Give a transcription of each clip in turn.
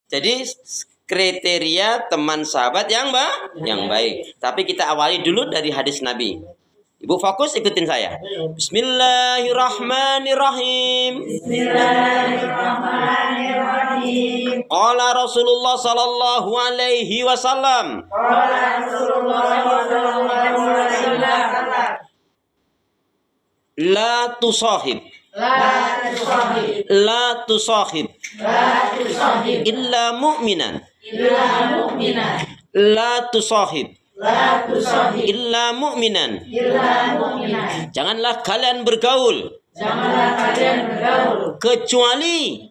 Jadi kriteria teman sahabat yang baik. Tapi kita awali dulu dari hadis Nabi. Ibu fokus, ikutin saya. Bismillahirrahmanirrahim. Bismillahirrahmanirrahim. Qala Rasulullah sallallahu alaihi wasallam. Qala Rasulullah sallallahu alaihi wasallam. La tusahib. La tusahib. La tusahib. La tusahib. Illa mu'minan. Illa mu'minan. La tusahib. La tusahib. Illa mu'minan. Illa mu'minan. Janganlah kalian bergaul Janganlah kalian bergaul kecuali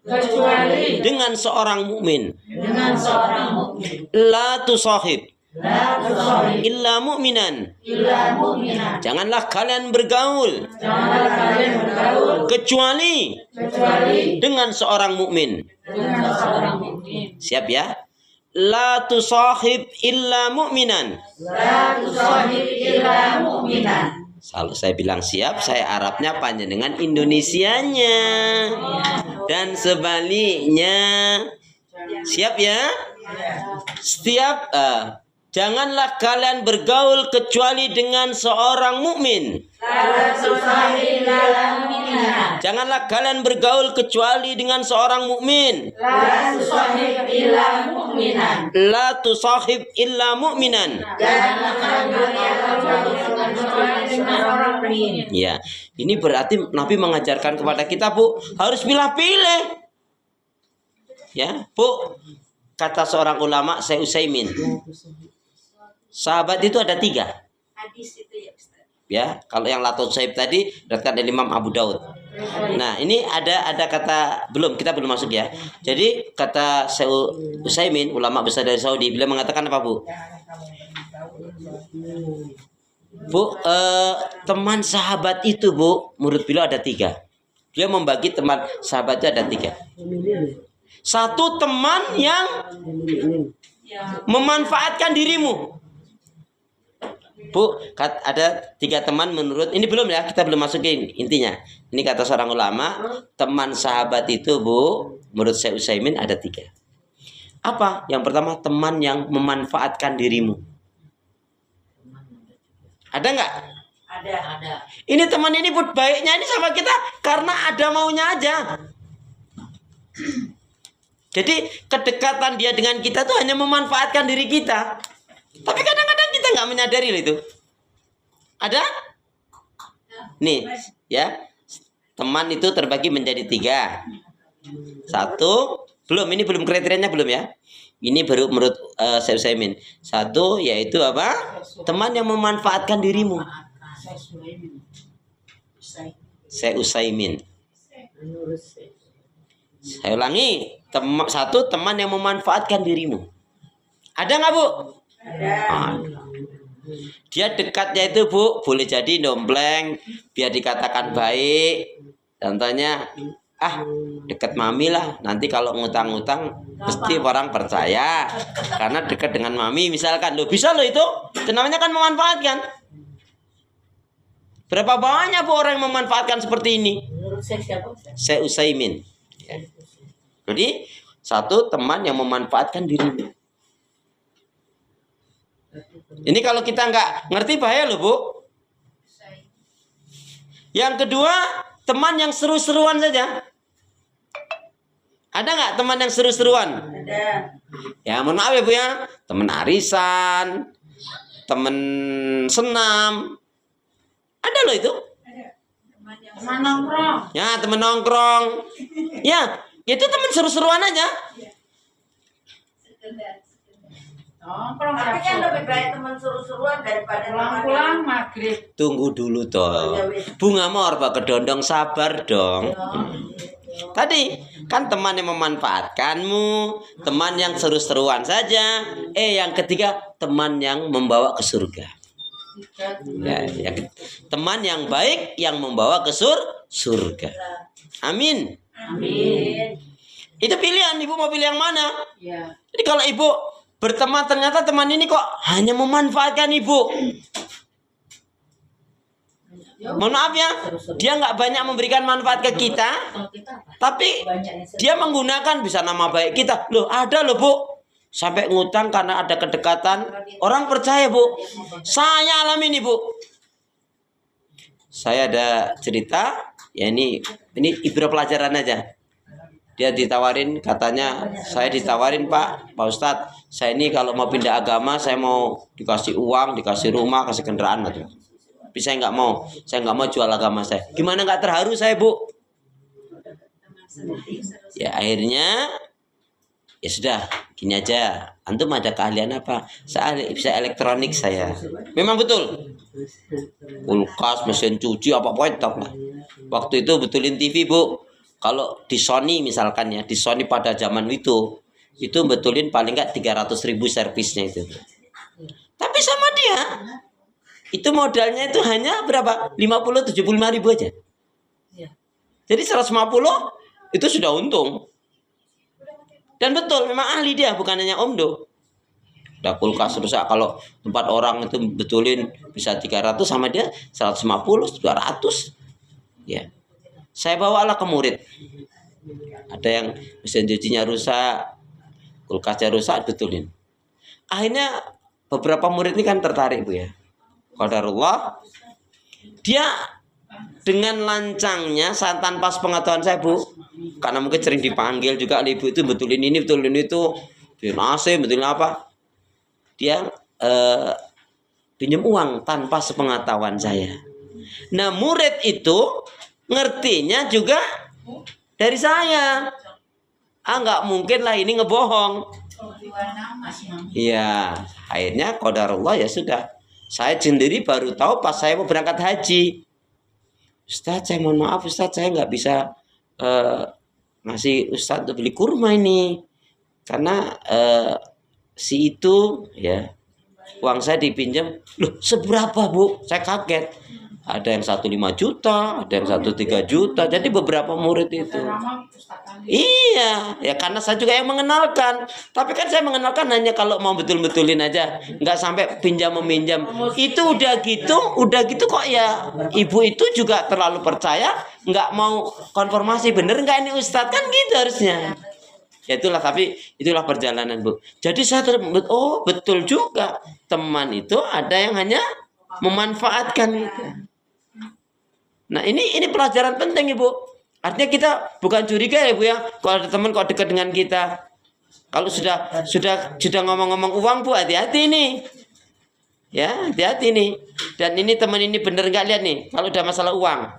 dengan seorang mukmin. dengan seorang mukmin. La tusahib. La tusahib. Illa mu'minan. Illa mu'minan. Janganlah kalian bergaul Janganlah kalian bergaul kecuali dengan seorang mukmin. dengan seorang mukmin. Siap ya? La tusahib illa mu'minan. La tusahib illa mu'minan. Kalau saya bilang siap, saya Arabnya panjenengan Indonesianya. Dan sebaliknya. Siap ya? Setiap janganlah kalian bergaul kecuali dengan seorang mukmin. La tusahib illa mu'minan. Janganlah kalian bergaul kecuali dengan seorang mukmin. La tusahib illa mu'minan. La tusahib illa mu'minan. Janganlah kalian bergaul kecuali dengan seorang mukmin. Ya, ini berarti Nabi mengajarkan kepada kita, Bu, harus pilih-pilih. Ya, Bu, kata seorang ulama, Syekh Utsaimin, sahabat itu ada 3. Hadis itu ya Ustaz. Ya, kalau yang la tusahib tadi diriwayatkan dari Imam Abu Daud. Nah, ini ada kata kita belum masuk ya. Jadi kata Syekh Utsaimin, ulama besar dari Saudi, beliau mengatakan apa, Bu? Bu, teman sahabat itu, Bu, menurut beliau ada 3. Dia membagi teman sahabat itu ada 3. Satu, teman yang memanfaatkan dirimu. Bu, ada 3 teman menurut, ini belum ya, kita belum masukin intinya. Ini kata seorang ulama, teman sahabat itu, Bu, menurut Syekh Utsaimin ada 3. Apa? Yang pertama, teman yang memanfaatkan dirimu. Ada nggak? Ada. Ini teman ini, Bu, baiknya ini sama kita karena ada maunya aja. Jadi kedekatan dia dengan kita tuh hanya memanfaatkan diri kita. Tapi kadang-kadang kita nggak menyadari loh itu. Ada? Nih, ya. Teman itu terbagi menjadi 3. 1, ini belum kriterianya belum ya. Ini baru menurut Syekh Utsaimin. 1 yaitu apa? Teman yang memanfaatkan dirimu. Syekh Utsaimin. Saya ulangi, 1 teman yang memanfaatkan dirimu. Ada nggak, Bu? Ada. Dia dekatnya itu, Bu, boleh jadi dompleng biar dikatakan baik. Contohnya, dekat mami lah. Nanti kalau ngutang-ngutang mesti orang percaya karena dekat dengan mami misalkan. Loh, bisa loh itu. Itu namanya kan memanfaatkan. Berapa banyak, Bu, orang yang memanfaatkan seperti ini? Menurut saya siapa? Syekh Utsaimin. Ya. Jadi 1 teman yang memanfaatkan dirimu. Ini kalau kita nggak ngerti bahaya loh, Bu. Yang kedua, teman yang seru-seruan saja. Ada nggak teman yang seru-seruan? Ada. Ya, mohon maaf ya, Bu ya. Teman arisan, teman senam. Ada loh itu. Teman nongkrong. Ya, teman nongkrong. Ya, itu teman seru-seruan aja. Nongkrong. Tapi kan lebih baik teman seru-seruan daripada pulang maghrib. Tunggu dulu toh. Bunga Morba kedondong, sabar dong. Tadi kan teman yang memanfaatkanmu, teman yang seru-seruan saja. Yang ketiga, teman yang membawa ke surga. Ya, teman yang baik yang membawa ke surga. Amin. Amin. Itu pilihan, Ibu mau pilih yang mana? Ya. Jadi kalau Ibu berteman ternyata teman ini kok hanya memanfaatkan Ibu. Mohon maaf ya, dia nggak banyak memberikan manfaat ke kita, tapi dia menggunakan bisa nama baik kita. Loh, ada loh Bu, sampai ngutang karena ada kedekatan. Orang percaya Bu, saya alami ini Bu. Saya ada cerita, ya ini ibrah pelajaran aja. Dia ditawarin, katanya saya ditawarin Pak Ustadz, saya ini kalau mau pindah agama, saya mau dikasih uang, dikasih rumah, kasih kendaraan gitu. Tapi saya nggak mau jual agama saya. Gimana nggak terharu saya Bu? Ya akhirnya ya sudah, gini aja. Antum ada keahlian apa? Saya bisa elektronik saya. Memang betul. Kulkas, mesin cuci, apa-apa itu lah. Waktu itu betulin TV Bu. Kalau di Sony misalkan ya, di Sony pada zaman itu betulin paling nggak 300.000 servisnya itu. Tapi sama dia, itu modalnya itu hanya berapa? 50-75.000 aja. Jadi 150 itu sudah untung. Dan betul, memang ahli dia, bukan hanya Omdo. Udah kulkas rusak, kalau tempat orang itu betulin bisa 300, sama dia 150, 200. Ya. Saya bawalah ke murid. Ada yang mesin cucinya rusak, kulkasnya rusak, betulin. Akhirnya beberapa murid ini kan tertarik Bu ya. Qadarullah, dia dengan lancangnya tanpa sepengetahuan saya Bu, karena mungkin sering dipanggil juga oleh ibu itu, betulin ini, betulin itu, betulin AC, betulin apa, dia pinjam uang tanpa sepengetahuan saya. Nah murid itu ngertinya juga dari saya. Nggak mungkin lah ini ngebohong. Iya, akhirnya qadarullah ya sudah. Saya sendiri baru tahu pas saya mau berangkat haji. Ustadz, saya mohon maaf Ustadz, saya nggak bisa ngasih Ustadz untuk beli kurma ini. Karena si itu ya uang saya dipinjam. Loh seberapa Bu? Saya kaget. Ada yang 1,5 juta, ada yang 1,3 juta. Jadi beberapa murid itu. Iya, ya karena saya juga yang mengenalkan. Tapi kan saya mengenalkan hanya kalau mau betul-betulin aja, nggak sampai pinjam meminjam. Itu udah gitu kok ya. Ibu itu juga terlalu percaya, nggak mau konfirmasi bener nggak ini Ustadz, kan gitu harusnya. Ya itulah, tapi itulah perjalanan Bu. Jadi saya oh betul juga, teman itu ada yang hanya memanfaatkan itu. Nah ini pelajaran penting Ibu. Artinya kita bukan curiga ya Bu ya, kalau ada teman kok dekat dengan kita. Kalau sudah ngomong-ngomong uang Bu, hati-hati nih. Ya, hati-hati nih. Dan ini teman ini bener nggak lihat nih, kalau udah masalah uang.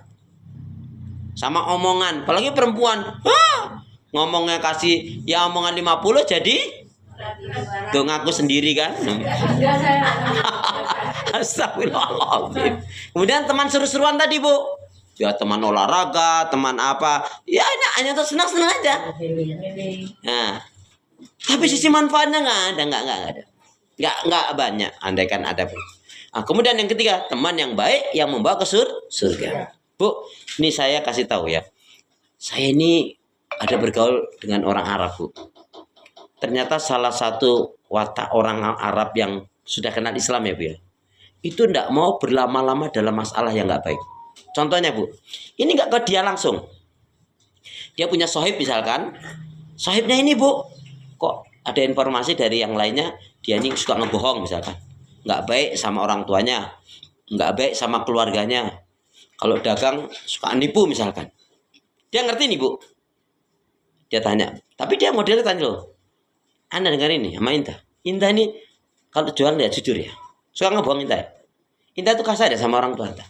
Sama omongan, apalagi perempuan. Ngomongnya kasih ya omongan 50 jadi tuh ngaku sendiri kan. Astagfirullahaladzim. Kemudian teman seru-seruan tadi Bu, ya teman olahraga, teman apa, ya ini hanya tuh senang-senang aja. Nah, tapi sisi manfaatnya nggak ada, nggak banyak. Andai kan ada Bu. Nah, kemudian yang ketiga, teman yang baik yang membawa ke surga. Bu, ini saya kasih tahu ya, saya ini ada bergaul dengan orang Arab Bu. Ternyata salah satu watak orang Arab yang sudah kenal Islam ya Bu ya, itu tidak mau berlama-lama dalam masalah yang nggak baik. Contohnya Bu, ini nggak ke dia langsung. Dia punya sohib misalkan, sohibnya ini Bu, kok ada informasi dari yang lainnya, dia ini suka ngebohong misalkan, nggak baik sama orang tuanya, nggak baik sama keluarganya. Kalau dagang suka nipu misalkan. Dia ngerti nih Bu. Dia tanya, tapi dia modelnya tanya loh, Anda dengar ini sama Inta. Inta ini kalau jual ya jujur ya, suka ngebohong Inta ya. Inta itu kasar ya sama orang tua Inta.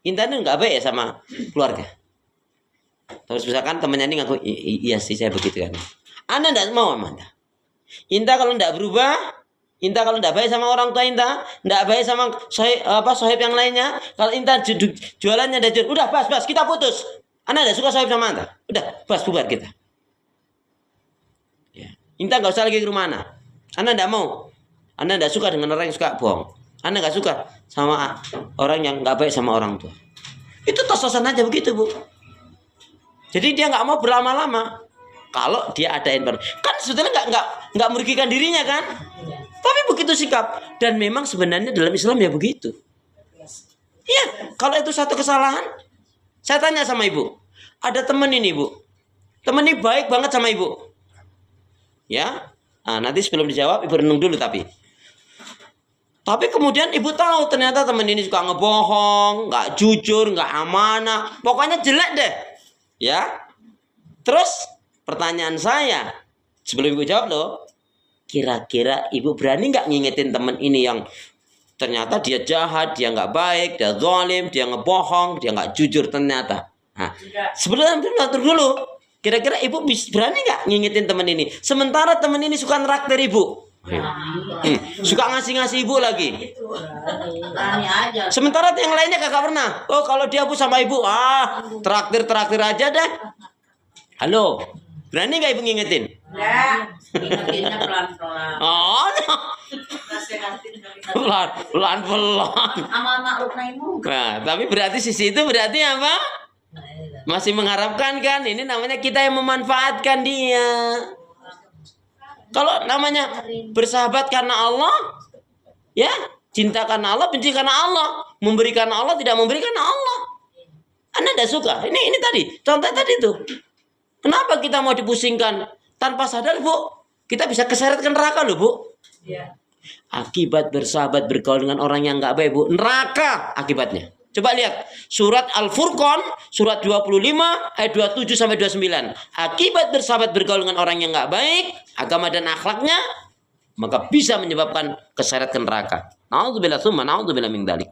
Inta ini nggak baik ya sama keluarga. Terus misalkan temannya ini ngaku, iya sih saya begitu kan. Anda tidak mau sama Inta. Inta kalau tidak berubah, Inta kalau tidak baik sama orang tua Inta, tidak baik sama sohib yang lainnya. Kalau Inta jualannya ada jual, udah bas kita putus. Anda tidak suka sohib sama Anda, udah bas bubar kita. Ya. Inta nggak usah lagi ke rumah Anda. Anda tidak mau. Anda tidak suka dengan orang yang suka bohong. Anda nggak suka sama orang yang nggak baik sama orang tua. Itu tos-tosan aja begitu Bu. Jadi dia nggak mau berlama-lama. Kalau dia ada informasi, kan sebetulnya nggak merugikan dirinya kan. Tapi begitu sikap, dan memang sebenarnya dalam Islam ya begitu. Iya, kalau itu satu kesalahan, saya tanya sama ibu. Ada teman ini, Bu. Teman ini baik banget sama ibu. Ya, nah, nanti sebelum dijawab, ibu renung dulu tapi. Tapi kemudian ibu tahu ternyata teman ini suka ngebohong, nggak jujur, nggak amanah, pokoknya jelek deh. Ya, terus pertanyaan saya, sebelum ibu jawab loh, kira-kira ibu berani nggak ngingetin teman ini yang ternyata dia jahat, dia nggak baik, dia zalim, dia ngebohong, dia nggak jujur ternyata. Nah, sebelum atur dulu, kira-kira ibu berani nggak ngingetin teman ini? Sementara teman ini suka neraktir ibu, suka ngasih ibu lagi. Sementara yang lainnya kagak pernah. Oh kalau dia bu sama ibu, traktir aja deh. Halo, berani nggak ibu ngingetin? Ya, ingetinnya pelan-pelan. Oh, pelan. Sama makhluk naimu. Nah, tapi berarti sisi itu berarti apa? Masih mengharapkan kan? Ini namanya kita yang memanfaatkan dia. Kalau namanya bersahabat karena Allah, ya cinta karena Allah, benci karena Allah, memberi karena Allah, tidak memberi karena Allah. Anda tidak suka? Ini tadi, contoh tadi itu. Kenapa kita mau dipusingkan tanpa sadar, Bu? Kita bisa keseret ke neraka loh, Bu. Ya. Akibat bersahabat bergaul dengan orang yang nggak baik, Bu, neraka akibatnya. Coba lihat surat Al-Furqan surat 25 ayat 27 sampai 29. Akibat bersahabat bergaul dengan orang yang nggak baik, agama dan akhlaknya, maka bisa menyebabkan keseret ke neraka. Nauzubillah tsumma nauzubillah min dzalik.